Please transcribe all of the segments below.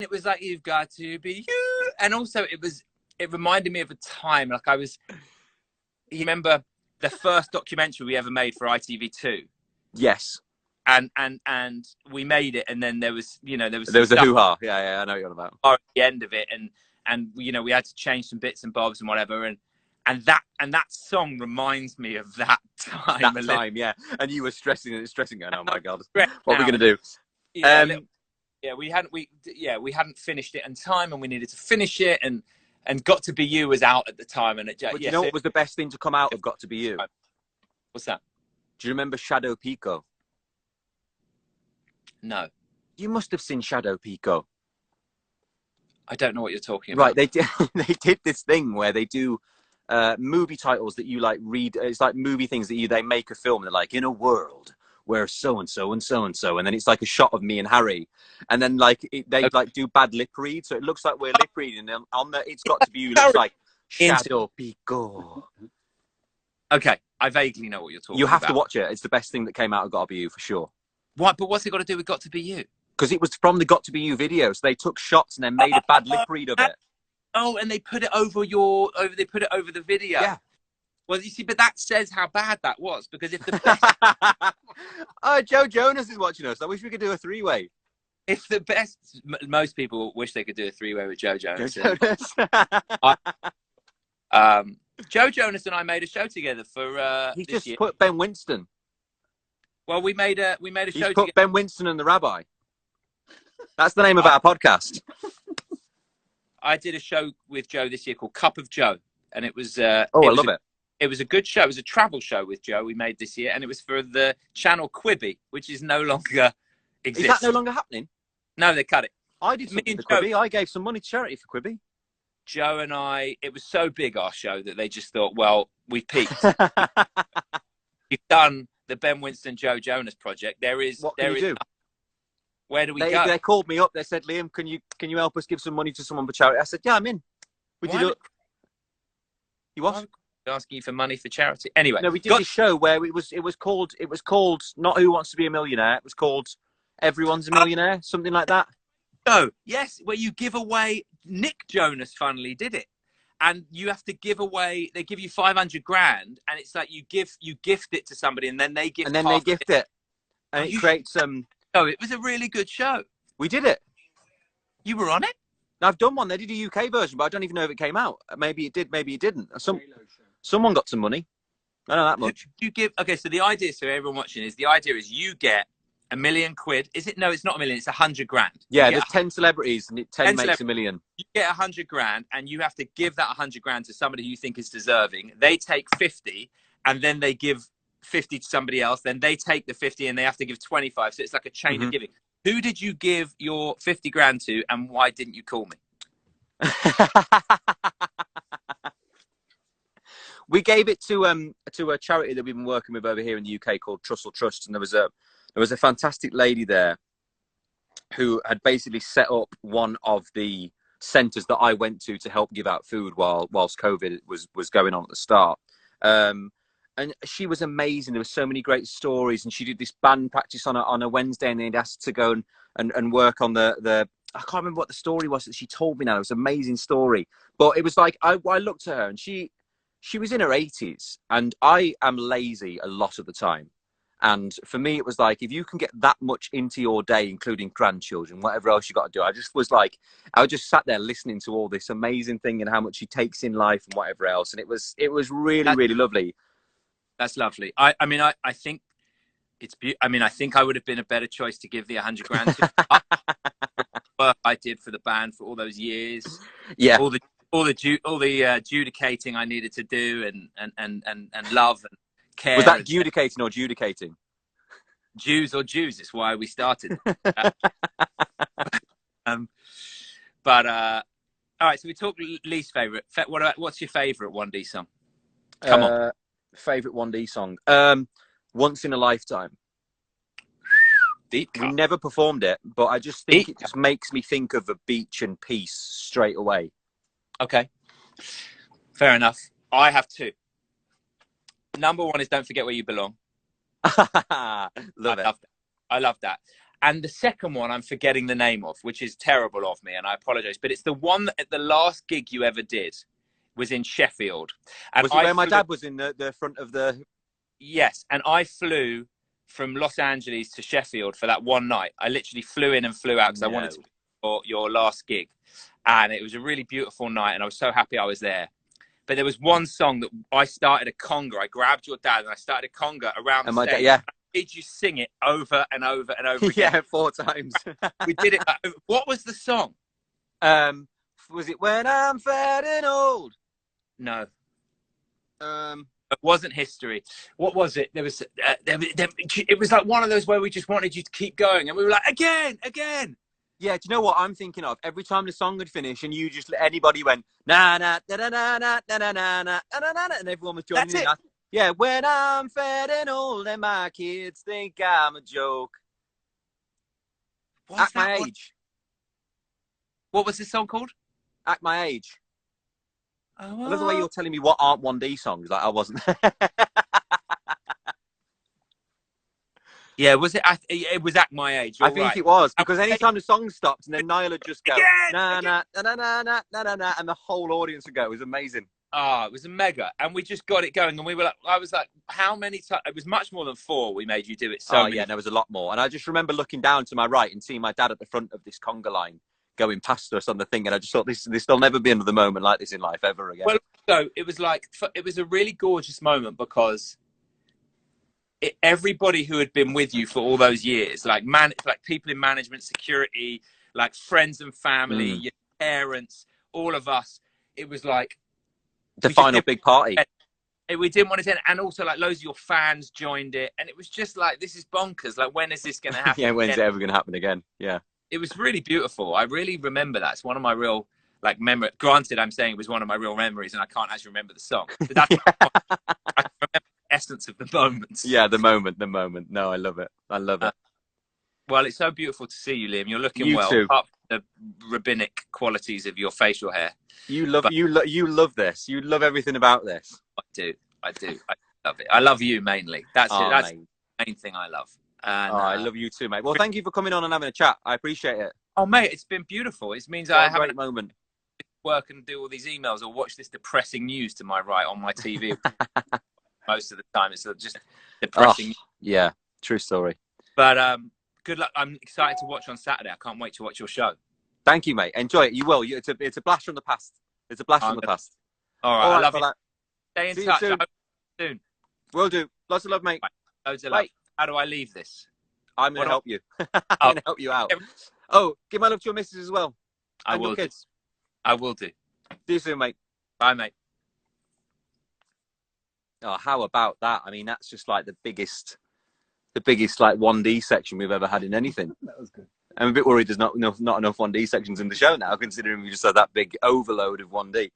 it was like, you've got to be you. And also it reminded me of a time, like you remember the first documentary we ever made for ITV2? Yes. And we made it, and then there was There was a hoo-ha. Yeah, I know what you're on about. At the end of it, and we had to change some bits and bobs and whatever, and that song reminds me of that time. That time, yeah. And you were stressing, going, oh my God, what are we going to do? Yeah, we hadn't finished it in time, and we needed to finish it, and Got to Be You was out at the time, and but you know what was the best thing to come out of Got to Be You? What's that? Do you remember Shadow Pico? No. You must have seen Shadow Pico. I don't know what you're talking about. Right, they did this thing where they do movie titles that you like read. It's like movie things that they make a film. And they're like, in a world where so and so and so and so, and then it's like a shot of me and Harry, and then like they like do bad lip read, so it looks like we're lip reading. And on the It's Got to Be You looks like Shadow Pico. Okay, I vaguely know what you're talking about. You have to watch it. It's the best thing that came out of Got to Be You for sure. What? But what's it got to do with Got to Be You? Because it was from the Got to Be You video, so they took shots and then made a bad lip read of it. Oh, and they put it over the video. Yeah. Well, you see, but that says how bad that was, because if the best... Oh, Joe Jonas is watching us. I wish we could do a three-way. If the best... Most people wish they could do a three-way with Joe Jonas. Joe Jonas. Joe Jonas and I made a show together for He this just year. put Ben Winston. Well, we made a show He's together. put Ben Winston and the Rabbi. That's the name of our podcast. I did a show with Joe this year called Cup of Joe, and it was... I love it. It was a good show. It was a travel show with Joe we made this year, and it was for the channel Quibi, which is no longer exists. Is that no longer happening? No, they cut it. I did something for Quibi. I gave some money to charity for Quibi. Joe and I, it was so big, our show, that they just thought, well, we've peaked. We've done the Ben Winston, Joe Jonas project. What can you do? Where do we go? They called me up. They said, Liam, can you help us give some money to someone for charity? I said, yeah, I'm in. We did it. You what? Asking you for money for charity. Anyway, no, we did this show where it was called not Who Wants to Be a Millionaire. It was called Everyone's a Millionaire, something like that. Oh, yes, where you give away. Nick Jonas funnily did it, and you have to give away. They give you 500 grand, and it's like you gift it to somebody, and then they gift. And then they gift it, and it creates Oh, it was a really good show. We did it. You were on it. I've done one. They did a UK version, but I don't even know if it came out. Maybe it did. Maybe it didn't. Someone got some money. I know that much. You give. Okay, so the idea, so everyone watching is you get £1 million. Is it? No, it's not $1 million. It's 100 grand. Yeah, there's 10 celebrities, and 10 makes $1 million. You get 100 grand, and you have to give that 100 grand to somebody you think is deserving. They take 50, and then they give 50 to somebody else. Then they take the 50, and they have to give 25. So it's like a chain of giving. Who did you give your 50 grand to, and why didn't you call me? We gave it to a charity that we've been working with over here in the UK called Trussell Trust, and there was a fantastic lady there who had basically set up one of the centres that I went to help give out food whilst COVID was going on at the start. And she was amazing. There were so many great stories, and she did this band practice on a Wednesday, and they'd asked to go and work on the I can't remember what the story was that she told me now. It was an amazing story, but it was like I looked at her, and she was in her 80s, and I am lazy a lot of the time. And for me, it was like, if you can get that much into your day, including grandchildren, whatever else you got to do, I just sat there listening to all this amazing thing and how much she takes in life and whatever else. And it was really, really lovely. That's lovely. I mean, I think it's I mean, I think I would have been a better choice to give the 100 grand to work I did for the band for all those years. Yeah. All the adjudicating I needed to do and love and care. Was that adjudicating or adjudicating? Jews or Jews. It's why we started. But all right. So we talked least favorite. What's your favorite 1D song? Come on. Favorite 1D song. Once in a Lifetime. Deep. We never performed it, but I just think it just makes me think of a beach and peace straight away. Okay. Fair enough. I have two. Number one is Don't Forget Where You Belong. I love that. I love that. And the second one, I'm forgetting the name of, which is terrible of me, and I apologize. But it's the one that at the last gig you ever did was in Sheffield. And was it where my dad was in the front of the... Yes, and I flew from Los Angeles to Sheffield for that one night. I literally flew in and flew out because I wanted to be for your last gig. And it was a really beautiful night, and I was so happy I was there. But there was one song that I started a conga. I grabbed your dad and I started a conga around the stage. Yeah. Did you sing it over and over and over again? Yeah, 4 times. We did it. What was the song? Was it When I'm Fat and Old? No. It wasn't History. What was it? There was. It was like one of those where we just wanted you to keep going, and we were like, again. Yeah, do you know what I'm thinking of? Every time the song would finish, and you just anybody went na na na na na na na na na na na, and everyone was joining in. Yeah, when I'm fat and old, and my kids think I'm a joke. Act My Age. What was this song called? Act My Age. Oh, I love the way you're telling me what aren't 1D songs. Like I wasn't. Yeah, was it? It was Act My Age. I think it was, because anytime the song stopped and then Niall would just go na na na na na na na na, and the whole audience would go. It was amazing. Oh, it was a mega, and we just got it going, and we were like, I was like, how many times? It was much more than 4. We made you do it. Yeah, there was a lot more, and I just remember looking down to my right and seeing my dad at the front of this conga line going past us on the thing, and I just thought this there'll never be another moment like this in life ever again. Well, so it was like it was a really gorgeous moment because everybody who had been with you for all those years, like people in management, security, like friends and family, your parents, all of us, it was like the final big party. We didn't want to end, and also like loads of your fans joined it, and it was just like, this is bonkers. Like, when is this going to happen? Yeah, when's it ever going to happen again? Yeah, it was really beautiful. I really remember that. It's one of my real memories. Granted, I'm saying it was one of my real memories, and I can't actually remember the song, but that's I remember the essence of the moment. Yeah, the moment. No, I love it. Well, it's so beautiful to see you, Liam. You're looking you well. Too. Apart from the rabbinic qualities of your facial hair. You love this. You love everything about this. I do. I love it. I love you mainly. That's it. That's mate. the main thing I love. And, I love you too, mate. Well, thank you for coming on and having a chat. I appreciate it. Oh, mate, it's been beautiful. It means I haven't a great moment. Work and do all these emails or watch this depressing news to my right on my TV. Most of the time, it's just depressing. Yeah, true story. But good luck. I'm excited to watch on Saturday. I can't wait to watch your show. Thank you, mate. Enjoy it. You will. It's a blast from the past. It's a blast from the past. All right. I love you. Stay in See touch. you soon. I hope soon. Will do. Lots of love, mate. Loads of love. How do I leave this? I'm going to help you. I'm going to help you out. Oh, give my love to your missus as well. I will. Kids. I will do. See you soon, mate. Bye, mate. Oh, how about that? I mean, that's just like the biggest like 1D section we've ever had in anything. That was good. I'm a bit worried there's not enough 1D sections in the show now, considering we just had that big overload of 1D.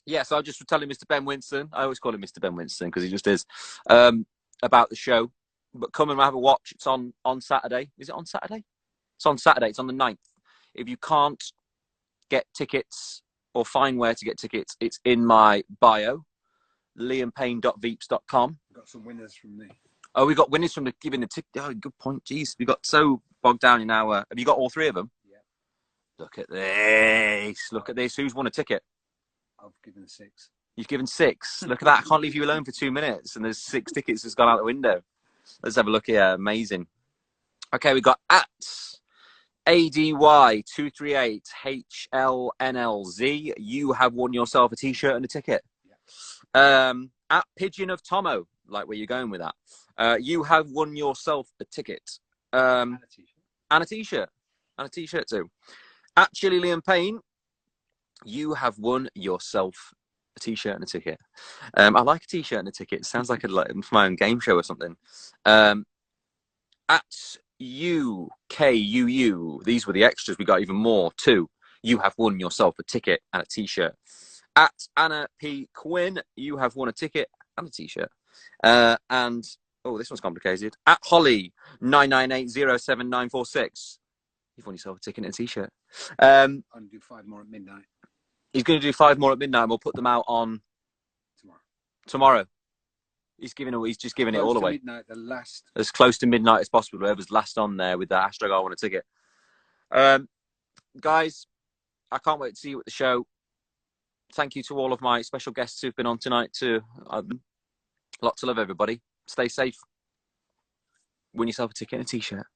Yeah, so I was just telling Mr. Ben Winston, I always call him Mr. Ben Winston because he just is, about the show. But come and have a watch. It's on Saturday. Is it on Saturday? It's on Saturday. It's on the 9th. If you can't get tickets or find where to get tickets, it's in my bio, liampayne.veeps.com. Got some winners from me. Oh, we got winners from the giving the ticket. Oh, good point. Jeez, we got so bogged down in our. Have you got all 3 of them? Yeah. Look at this. Look at this. Who's won a ticket? I've given 6. You've given 6. Look at that. I can't leave you alone for 2 minutes, and there's 6 tickets just gone out the window. Let's have a look here. Amazing. Okay, we got at ADY238HLNLZ. You have won yourself a t-shirt and a ticket. Yeah. At Pigeon of Tomo, like where you're going with that. You have won yourself a ticket. And a t-shirt. And a t-shirt. And a t-shirt too. At Chili Liam Payne, you have won yourself a t-shirt and a ticket. I like a t-shirt and a ticket. It sounds like my own game show or something. At UKUU, these were the extras. We got even more too. You have won yourself a ticket and a t-shirt. At Anna P. Quinn, you have won a ticket and a t-shirt. And oh, this one's complicated. At Holly 9980796, you've won yourself a ticket and a t-shirt. I'm going to do 5 more at midnight. He's going to do 5 more at midnight. And we'll put them out on tomorrow. He's just giving it Close all to away. midnight, the last. As close to midnight as possible. Whoever's last on there with that hashtag I want a ticket. Guys, I can't wait to see you at the show. Thank you to all of my special guests who've been on tonight too. Lots of love, everybody. Stay safe. Win yourself a ticket and a t-shirt.